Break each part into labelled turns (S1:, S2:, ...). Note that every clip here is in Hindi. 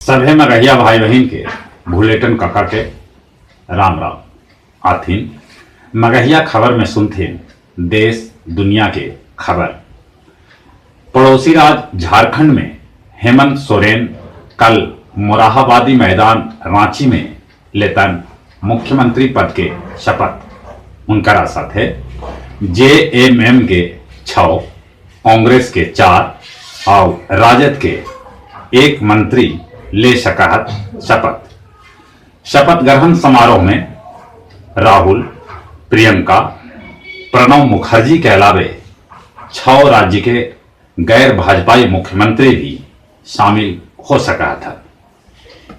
S1: सभे में रहिया भाई बहन के भूलेटन काका के राम राम आथिन मगहिया खबर में सुनथिन देश दुनिया के खबर। पड़ोसी राज्य झारखंड में हेमंत सोरेन कल मोरहाबादी मैदान रांची में लेतन मुख्यमंत्री पद के शपथ। उनकरा साथे जेएमएम के 6, कांग्रेस के 4 और राजद के 1 मंत्री ले सकत शपथ। शपथ ग्रहण समारोह में राहुल, प्रियंका, प्रणब मुखर्जी के अलावे 6 राज्य के गैर भाजपाई मुख्यमंत्री भी शामिल हो सका था।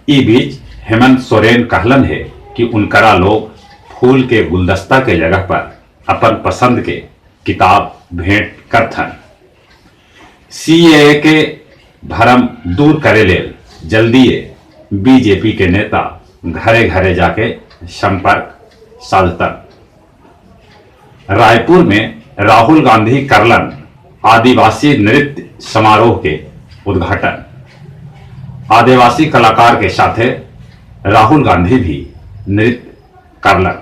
S1: इस बीच हेमंत सोरेन कहलन है कि उनकरा लोग फूल के गुलदस्ता के जगह पर अपन पसंद के किताब भेंट करथन। सीएए के भरम दूर करे लेल जल्दीए बीजेपी के नेता घरे घरे जाके संपर्क साधतन। रायपुर में राहुल गांधी करलन आदिवासी नृत्य समारोह के उद्घाटन। आदिवासी कलाकार के साथे राहुल गांधी भी नृत्य करलन।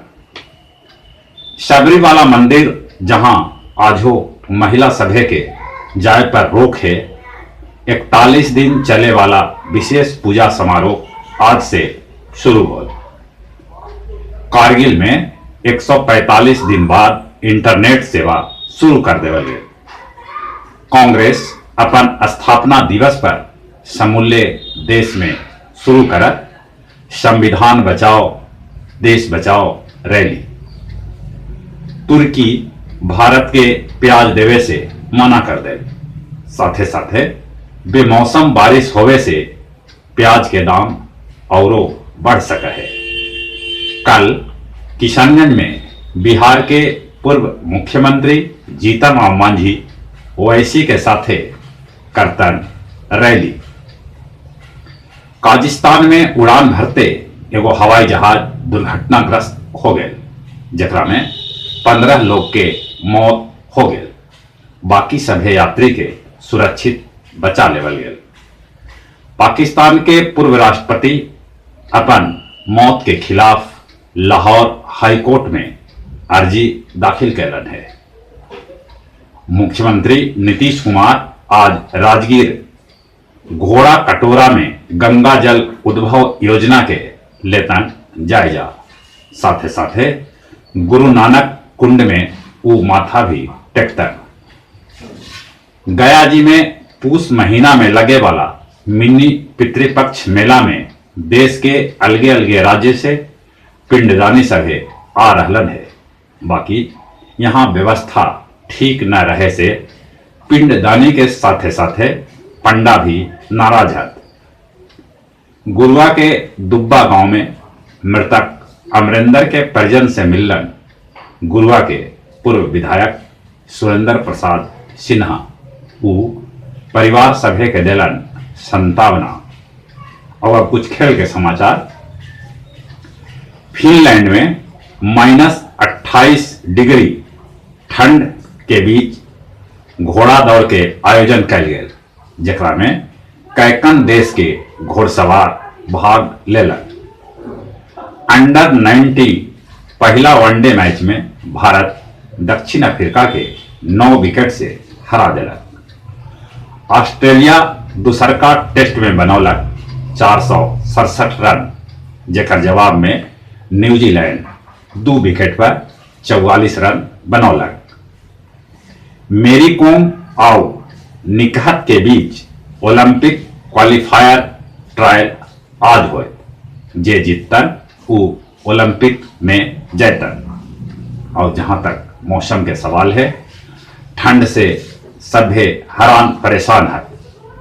S1: शबरीमाला मंदिर जहां आजो महिला सभे के जाय पर रोक है, 41 दिन चले वाला विशेष पूजा समारोह आज से शुरू हो। कारगिल में 145 दिन बाद इंटरनेट सेवा शुरू कर देवल गए। कांग्रेस अपन स्थापना दिवस पर समूले देश में शुरू करत संविधान बचाओ देश बचाओ रैली। तुर्की भारत के प्याज देवे से मना कर दे। साथे साथे बेमौसम बारिश होवे से प्याज के दाम औरों बढ़ सका है। कल किशनगंज में बिहार के पूर्व मुख्यमंत्री जीतन राम मांझी ओवैसी के साथे करतन रैली। काजिस्तान में उड़ान भरते एगो हवाई जहाज दुर्घटनाग्रस्त हो गए, जकरा में 15 लोग के मौत हो गए। बाकी सभे यात्री के सुरक्षित बचा लेवल गए। पाकिस्तान के पूर्व राष्ट्रपति अपन मौत के खिलाफ लाहौर हाईकोर्ट में अर्जी दाखिल कैलन है। मुख्यमंत्री नीतीश कुमार आज राजगीर घोड़ा कटोरा में गंगा जल उद्भव योजना के लेतन जायजा। साथे साथे गुरु नानक कुंड में ऊ माथा भी टेकतन। गया जी में पूस महीना में लगे वाला मिनी पितृपक्ष मेला में देश के अलगे अलगे राज्य से पिंडदानी सभे आ रहलन है। बाकी यहाँ व्यवस्था ठीक न रहे से पिंडदानी के साथे साथे पंडा भी नाराज है। गुरुआ के दुब्बा गांव में मृतक अमरेंद्र के परिजन से मिलन गुरुआ के पूर्व विधायक सुरेंद्र प्रसाद सिन्हा ऊ परिवार सभे के दिलन संतावना। और कुछ खेल के समाचार। फिनलैंड में -28 डिग्री ठंड के बीच घोड़ा दौड़ के आयोजन कल गए, जकरा में कैकन देश के घोड़सवार भाग लेलन। अंडर 19 पहला वनडे मैच में भारत दक्षिण अफ्रीका के 9 विकेट से हरा दिलक। ऑस्ट्रेलिया दूसरका टेस्ट में बनौलक 467 रन, जेकर जवाब में न्यूजीलैंड 2 विकेट पर 44 रन बनौलक। मेरी कोम और निकहत के बीच ओलंपिक क्वालिफायर ट्रायल आज हुए। जे जीतन वो ओलंपिक में जैतन। और जहां तक मौसम के सवाल है, ठंड से सभे हैरान परेशान है।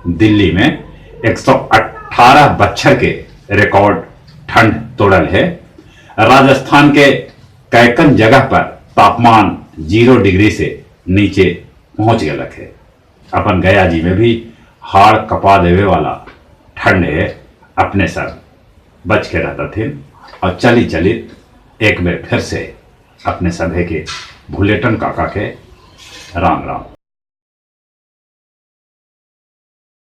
S1: दिल्ली में 118 बच्चर के रिकॉर्ड ठंड तोड़ल है। राजस्थान के कैकन जगह पर तापमान 0 डिग्री से नीचे पहुंच गया है। अपन गया जी में भी हाड़ कपा देवे वाला ठंड है। अपने सब बच के रहता थे। और चली एक बार फिर से अपने सभे के भूलेटन काका के राम राम।